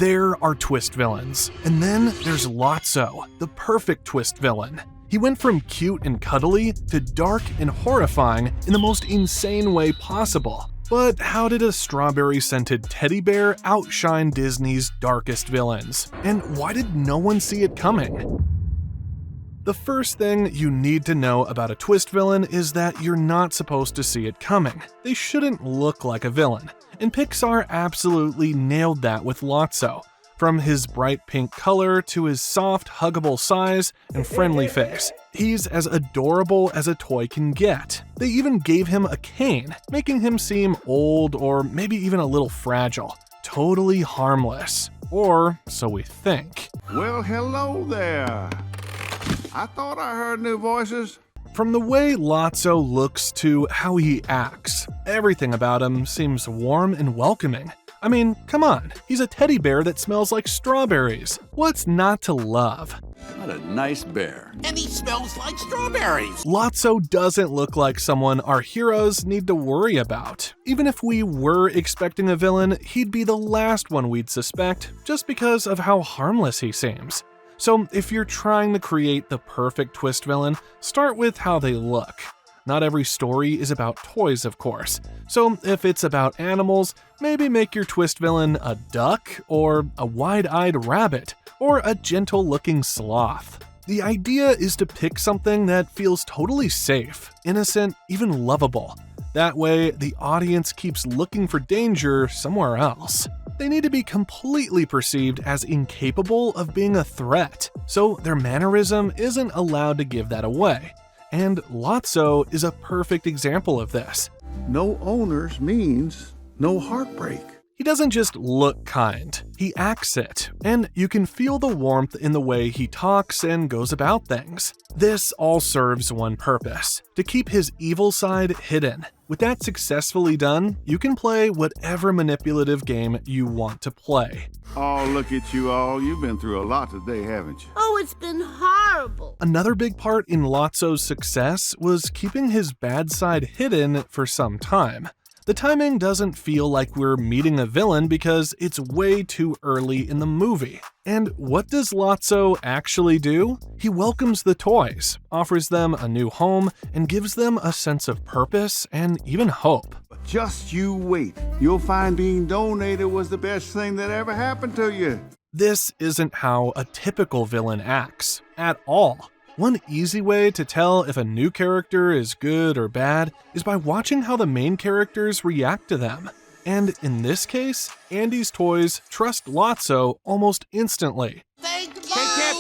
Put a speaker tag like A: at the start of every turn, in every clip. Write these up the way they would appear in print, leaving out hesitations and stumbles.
A: There are twist villains. And then there's Lotso, the perfect twist villain. He went from cute and cuddly to dark and horrifying in the most insane way possible. But how did a strawberry-scented teddy bear outshine Disney's darkest villains? And why did no one see it coming? The first thing you need to know about a twist villain is that you're not supposed to see it coming. They shouldn't look like a villain, and Pixar absolutely nailed that with Lotso. From his bright pink color to his soft, huggable size and friendly face, he's as adorable as a toy can get. They even gave him a cane, making him seem old or maybe even a little fragile. Totally harmless. Or so we think.
B: Well, hello there. I thought I heard new voices.
A: From the way Lotso looks to how he acts, everything about him seems warm and welcoming. I mean, come on, he's a teddy bear that smells like strawberries. What's not to love?
B: What a nice bear.
C: And he smells like strawberries.
A: Lotso doesn't look like someone our heroes need to worry about. Even if we were expecting a villain, he'd be the last one we'd suspect, just because of how harmless he seems. So if you're trying to create the perfect twist villain, start with how they look. Not every story is about toys, of course. So if it's about animals, maybe make your twist villain a duck, or a wide-eyed rabbit, or a gentle-looking sloth. The idea is to pick something that feels totally safe, innocent, even lovable. That way, the audience keeps looking for danger somewhere else. They need to be completely perceived as incapable of being a threat, so their mannerism isn't allowed to give that away. And Lotso is a perfect example of this.
B: No owners means no heartbreak.
A: He doesn't just look kind, he acts it, and you can feel the warmth in the way he talks and goes about things. This all serves one purpose, to keep his evil side hidden. With that successfully done, you can play whatever manipulative game you want to play.
B: Oh, look at you all. You've been through a lot today, haven't you?
D: Oh, it's been horrible.
A: Another big part in Lotso's success was keeping his bad side hidden for some time. The timing doesn't feel like we're meeting a villain because it's way too early in the movie. And what does Lotso actually do? He welcomes the toys, offers them a new home, and gives them a sense of purpose and even hope.
B: Just you wait. You'll find being donated was the best thing that ever happened to you.
A: This isn't how a typical villain acts, at all. One easy way to tell if a new character is good or bad is by watching how the main characters react to them. And in this case, Andy's toys trust Lotso almost instantly.
C: Thank you.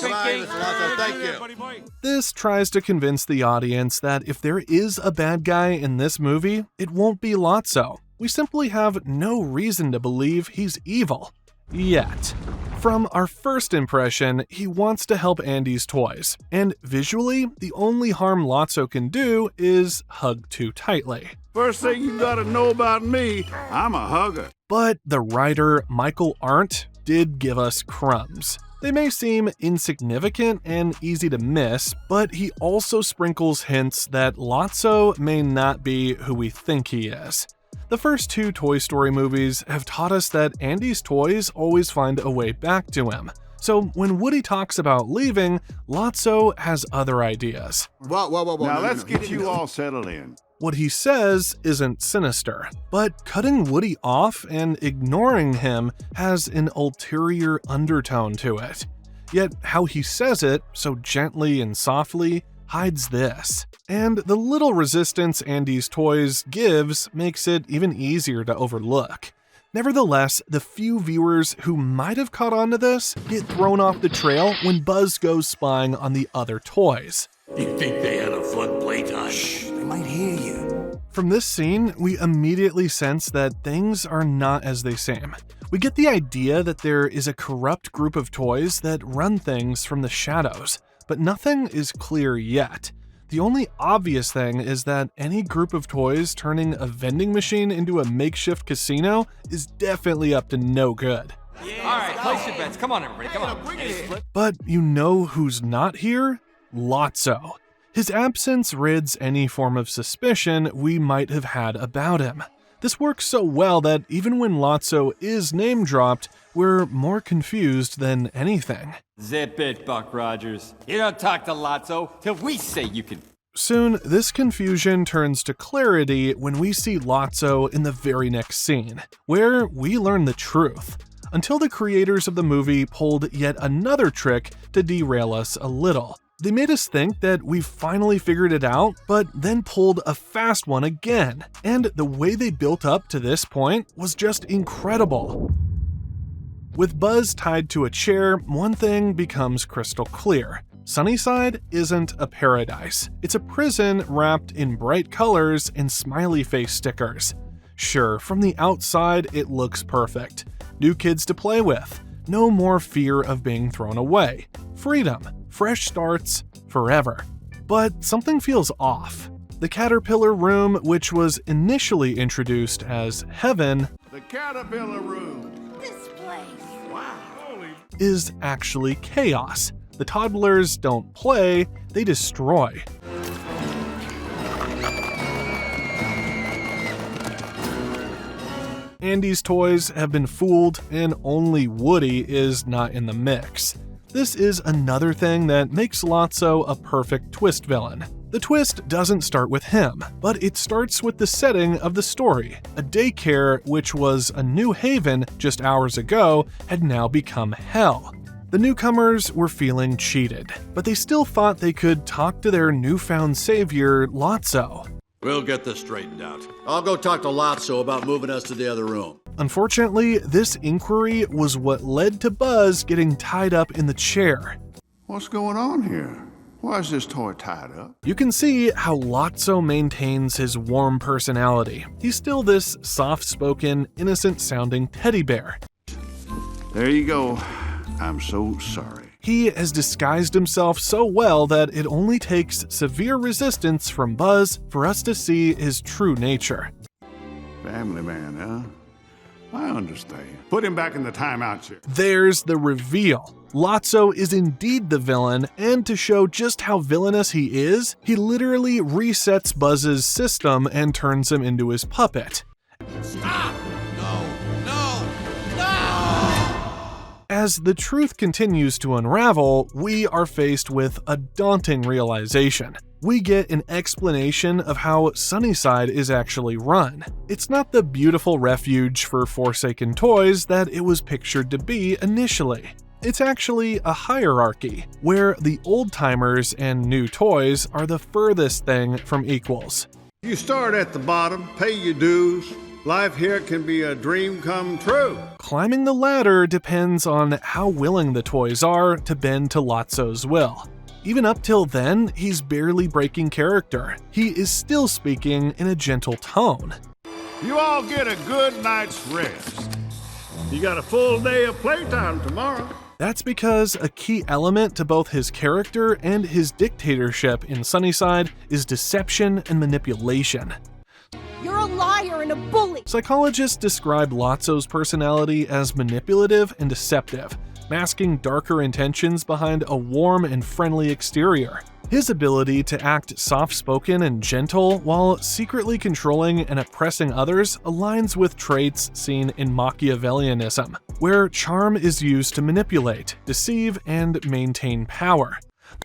B: Thank you.
A: This tries to convince the audience that if there is a bad guy in this movie, it won't be Lotso. We simply have no reason to believe he's evil. Yet. From our first impression, he wants to help Andy's toys, and visually, the only harm Lotso can do is hug too tightly.
B: First thing you gotta know about me, I'm a hugger.
A: But the writer, Michael Arndt, did give us crumbs. They may seem insignificant and easy to miss, but he also sprinkles hints that Lotso may not be who we think he is. The first two Toy Story movies have taught us that Andy's toys always find a way back to him. So when Woody talks about leaving, Lotso has other ideas.
B: Whoa. Now let's get you all settled in.
A: What he says isn't sinister, but cutting Woody off and ignoring him has an ulterior undertone to it. Yet how he says it, so gently and softly, hides this. And the little resistance Andy's toys gives makes it even easier to overlook. Nevertheless, the few viewers who might have caught on to this get thrown off the trail when Buzz goes spying on the other toys.
C: You think they had a fun playtime?
E: Shh, they might hear you.
A: From this scene, we immediately sense that things are not as they seem. We get the idea that there is a corrupt group of toys that run things from the shadows, but nothing is clear yet. The only obvious thing is that any group of toys turning a vending machine into a makeshift casino is definitely up to no good.
F: Yeah, all right, place your bets. Come on, everybody, come on.
A: But you know who's not here? Lotso. His absence rids any form of suspicion we might have had about him. This works so well that even when Lotso is name-dropped, We're more confused than anything.
F: Zip it, Buck Rogers. You don't talk to Lotso till we say you can.
A: Soon, this confusion turns to clarity when we see Lotso in the very next scene, where we learn the truth, until the creators of the movie pulled yet another trick to derail us a little. They made us think that we've finally figured it out, but then pulled a fast one again, and the way they built up to this point was just incredible. With Buzz tied to a chair, one thing becomes crystal clear. Sunnyside isn't a paradise. It's a prison wrapped in bright colors and smiley face stickers. Sure, from the outside it looks perfect. New kids to play with. No more fear of being thrown away. Freedom. Fresh starts. Forever. But something feels off. The Caterpillar Room, which was initially introduced as Heaven,
B: The Caterpillar Room.
D: This place.
B: Wow.
A: is actually chaos. The toddlers don't play, they destroy. Andy's toys have been fooled, and only Woody is not in the mix. This is another thing that makes Lotso a perfect twist villain. The twist doesn't start with him, but it starts with the setting of the story. A daycare, which was a new haven just hours ago, had now become hell. The newcomers were feeling cheated, but they still thought they could talk to their newfound savior, Lotso.
C: We'll get this straightened out.
G: I'll go talk to Lotso about moving us to the other room.
A: Unfortunately, this inquiry was what led to Buzz getting tied up in the chair.
B: What's going on here? Why is this toy tied up?
A: You can see how Lotso maintains his warm personality. He's still this soft-spoken, innocent-sounding teddy bear.
B: There you go. I'm so sorry.
A: He has disguised himself so well that it only takes severe resistance from Buzz for us to see his true nature.
B: Family man, huh? I understand. Put him back in the timeout chair.
A: There's the reveal. Lotso is indeed the villain, and to show just how villainous he is, he literally resets Buzz's system and turns him into his puppet.
C: Stop! No!
A: As the truth continues to unravel, we are faced with a daunting realization. We get an explanation of how Sunnyside is actually run. It's not the beautiful refuge for forsaken toys that it was pictured to be initially. It's actually a hierarchy, where the old-timers and new toys are the furthest thing from equals.
B: You start at the bottom, pay your dues. Life here can be a dream come true.
A: Climbing the ladder depends on how willing the toys are to bend to Lotso's will. Even up till then, he's barely breaking character. He is still speaking in a gentle tone.
B: You all get a good night's rest. You got a full day of playtime tomorrow.
A: That's because a key element to both his character and his dictatorship in Sunnyside is deception and manipulation.
D: You're a liar and a bully.
A: Psychologists describe Lotso's personality as manipulative and deceptive, masking darker intentions behind a warm and friendly exterior. His ability to act soft-spoken and gentle while secretly controlling and oppressing others aligns with traits seen in Machiavellianism, where charm is used to manipulate, deceive, and maintain power.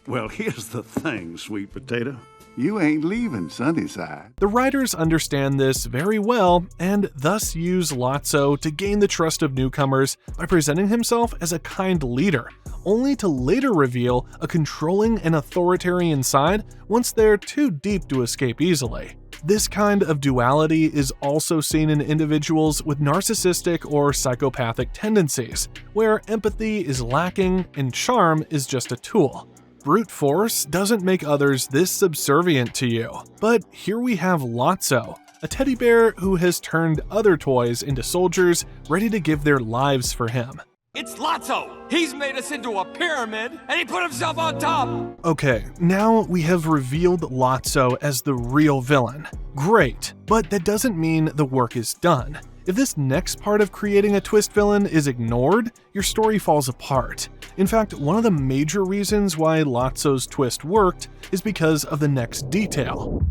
B: Well, here's the thing, sweet potato. You ain't leaving Sunnyside.
A: The writers understand this very well and thus use Lotso to gain the trust of newcomers by presenting himself as a kind leader, only to later reveal a controlling and authoritarian side once they're too deep to escape easily. This kind of duality is also seen in individuals with narcissistic or psychopathic tendencies, where empathy is lacking and charm is just a tool. Brute force doesn't make others this subservient to you, but here we have Lotso, a teddy bear who has turned other toys into soldiers ready to give their lives for him.
F: It's Lotso! He's made us into a pyramid, and he put himself on top!
A: Okay, now we have revealed Lotso as the real villain. Great, but that doesn't mean the work is done. If this next part of creating a twist villain is ignored, your story falls apart. In fact, one of the major reasons why Lotso's twist worked is because of the next detail.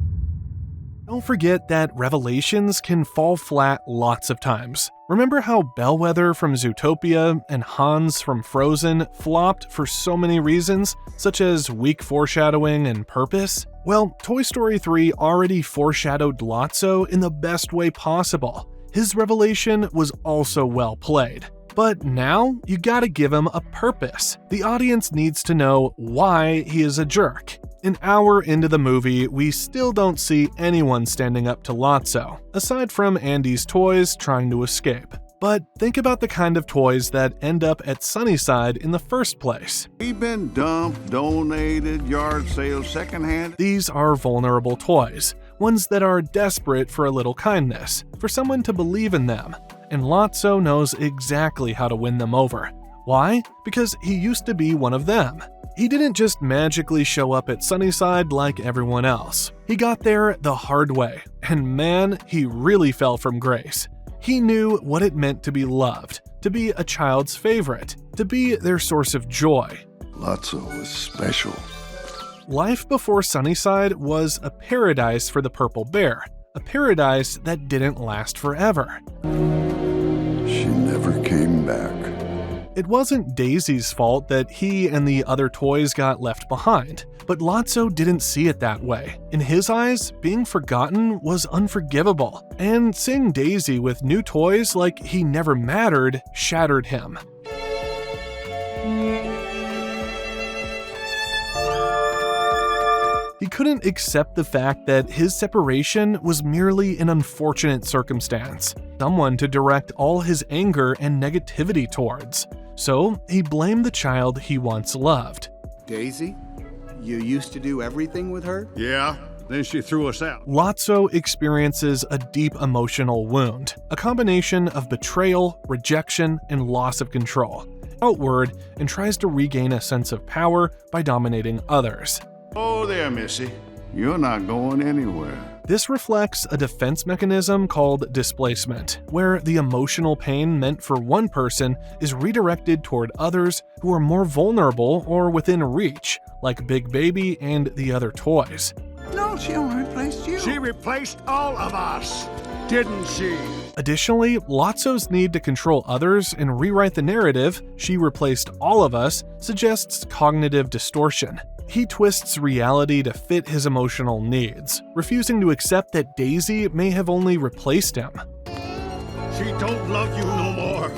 A: Don't forget that revelations can fall flat lots of times. Remember how Bellwether from Zootopia and Hans from Frozen flopped for so many reasons, such as weak foreshadowing and purpose? Well, Toy Story 3 already foreshadowed Lotso in the best way possible. His revelation was also well played. But now, you gotta give him a purpose. The audience needs to know why he is a jerk. An hour into the movie, we still don't see anyone standing up to Lotso, aside from Andy's toys trying to escape. But think about the kind of toys that end up at Sunnyside in the first place.
B: We've been dumped, donated, yard sales, secondhand.
A: These are vulnerable toys, ones that are desperate for a little kindness, for someone to believe in them. And Lotso knows exactly how to win them over. Why? Because he used to be one of them. He didn't just magically show up at Sunnyside like everyone else. He got there the hard way, and man, he really fell from grace. He knew what it meant to be loved, to be a child's favorite, to be their source of joy.
B: Lotso was special.
A: Life before Sunnyside was a paradise for the purple bear, a paradise that didn't last forever.
B: She never came back.
A: It wasn't Daisy's fault that he and the other toys got left behind, but Lotso didn't see it that way. In his eyes, being forgotten was unforgivable, and seeing Daisy with new toys like he never mattered shattered him. He couldn't accept the fact that his separation was merely an unfortunate circumstance, someone to direct all his anger and negativity towards. So he blamed the child he once loved.
E: Daisy? You used to do everything with her?
B: Yeah, then she threw us out.
A: Lotso experiences a deep emotional wound, a combination of betrayal, rejection, and loss of control, outward, and tries to regain a sense of power by dominating others.
B: Oh there, Missy. You're not going anywhere.
A: This reflects a defense mechanism called displacement, where the emotional pain meant for one person is redirected toward others who are more vulnerable or within reach, like Big Baby and the other toys.
E: No, she only replaced you.
B: She replaced all of us, didn't she?
A: Additionally, Lotso's need to control others and rewrite the narrative, "she replaced all of us," suggests cognitive distortion. He twists reality to fit his emotional needs, refusing to accept that Daisy may have only replaced him.
B: She don't love you no more.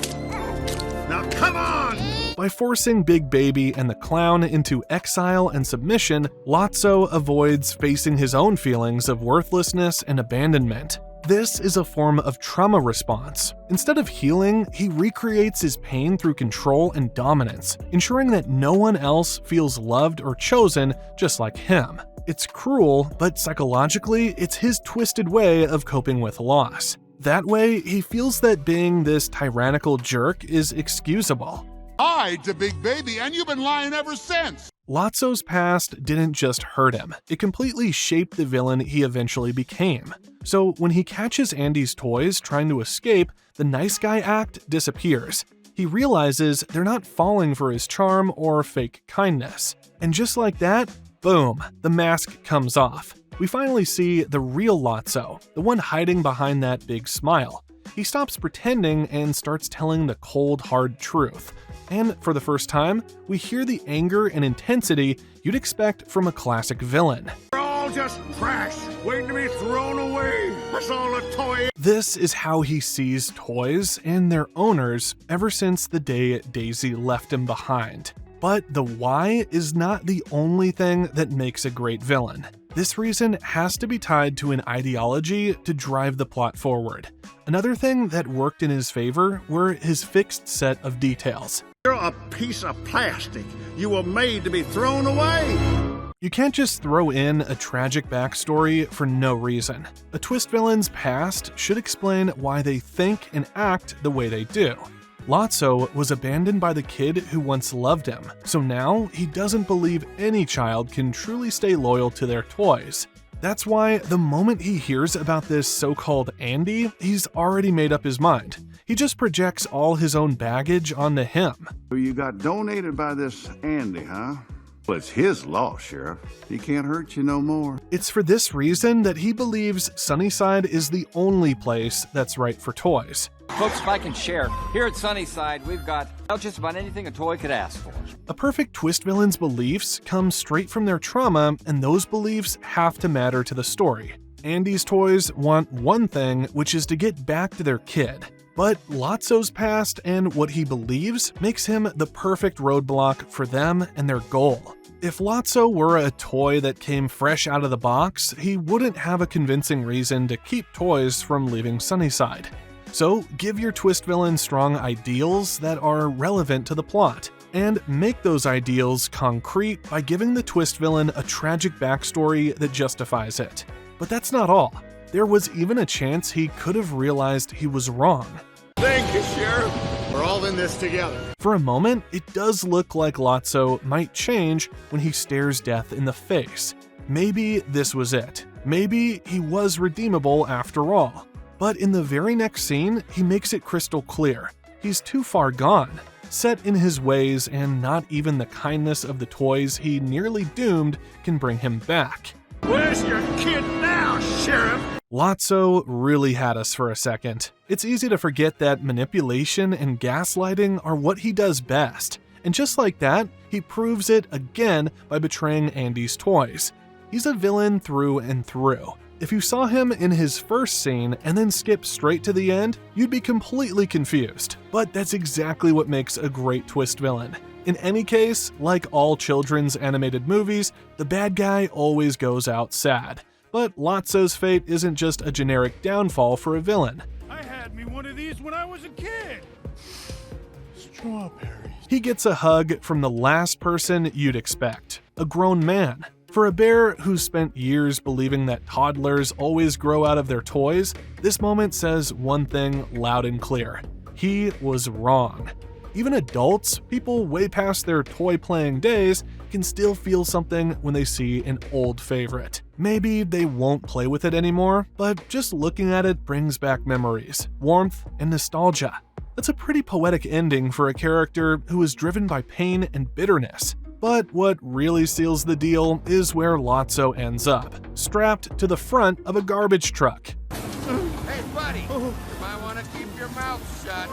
B: Now come on!
A: By forcing Big Baby and the clown into exile and submission, Lotso avoids facing his own feelings of worthlessness and abandonment. This is a form of trauma response. Instead of healing, he recreates his pain through control and dominance, ensuring that no one else feels loved or chosen just like him. It's cruel, but psychologically, it's his twisted way of coping with loss. That way, he feels that being this tyrannical jerk is excusable.
C: Hide's a big baby, and you've been lying ever since.
A: Lotso's past didn't just hurt him, it completely shaped the villain he eventually became. So when he catches Andy's toys trying to escape, the nice guy act disappears. He realizes they're not falling for his charm or fake kindness. And just like that, boom, the mask comes off. We finally see the real Lotso, the one hiding behind that big smile. He stops pretending and starts telling the cold, hard truth. And for the first time, we hear the anger and intensity you'd expect from a classic villain.
B: We're all just trash, waiting to be thrown away. That's all a toy.
A: This is how he sees toys and their owners ever since the day Daisy left him behind. But the why is not the only thing that makes a great villain. This reason has to be tied to an ideology to drive the plot forward. Another thing that worked in his favor were his fixed set of details.
B: You're a piece of plastic. You were made to be thrown away.
A: You can't just throw in a tragic backstory for no reason. A twist villain's past should explain why they think and act the way they do. Lotso was abandoned by the kid who once loved him, so now he doesn't believe any child can truly stay loyal to their toys. That's why the moment he hears about this so-called Andy, he's already made up his mind. He just projects all his own baggage onto him.
B: So you got donated by this Andy, huh? Well, it's his loss, Sheriff. He can't hurt you no more.
A: It's for this reason that he believes Sunnyside is the only place that's right for toys.
F: Folks, if I can share, here at Sunnyside, we've got just about anything a toy could ask for.
A: A perfect twist villain's beliefs come straight from their trauma, and those beliefs have to matter to the story. Andy's toys want one thing, which is to get back to their kid. But Lotso's past and what he believes makes him the perfect roadblock for them and their goal. If Lotso were a toy that came fresh out of the box, he wouldn't have a convincing reason to keep toys from leaving Sunnyside. So give your twist villain strong ideals that are relevant to the plot, and make those ideals concrete by giving the twist villain a tragic backstory that justifies it. But that's not all. There was even a chance he could have realized he was wrong.
G: Thank you, Sheriff. We're all in this together.
A: For a moment, it does look like Lotso might change when he stares death in the face. Maybe this was it. Maybe he was redeemable after all. But in the very next scene, he makes it crystal clear. He's too far gone, set in his ways, and not even the kindness of the toys he nearly doomed can bring him back.
G: Where's your kid now, Sheriff?
A: Lotso really had us for a second. It's easy to forget that manipulation and gaslighting are what he does best. And just like that, he proves it again by betraying Andy's toys. He's a villain through and through. If you saw him in his first scene and then skip straight to the end, you'd be completely confused. But that's exactly what makes a great twist villain. In any case, like all children's animated movies, the bad guy always goes out sad. But Lotso's fate isn't just a generic downfall for a villain.
C: I had me one of these when I was a kid. Strawberries.
A: He gets a hug from the last person you'd expect, a grown man. For a bear who's spent years believing that toddlers always grow out of their toys, this moment says one thing loud and clear. He was wrong. Even adults, people way past their toy-playing days, can still feel something when they see an old favorite. Maybe they won't play with it anymore, but just looking at it brings back memories, warmth, and nostalgia. That's a pretty poetic ending for a character who is driven by pain and bitterness. But what really seals the deal is where Lotso ends up, strapped to the front of a garbage truck.
C: Hey, buddy, you might want to keep your mouth shut.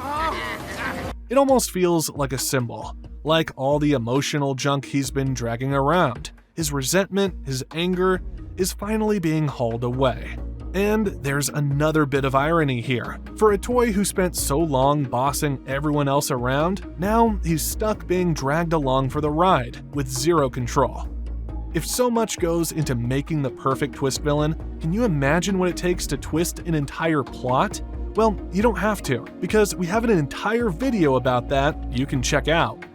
A: It almost feels like a symbol, like all the emotional junk he's been dragging around. His resentment, his anger, is finally being hauled away. And there's another bit of irony here. For a toy who spent so long bossing everyone else around, now he's stuck being dragged along for the ride with zero control. If so much goes into making the perfect twist villain, can you imagine what it takes to twist an entire plot? Well, you don't have to, because we have an entire video about that you can check out.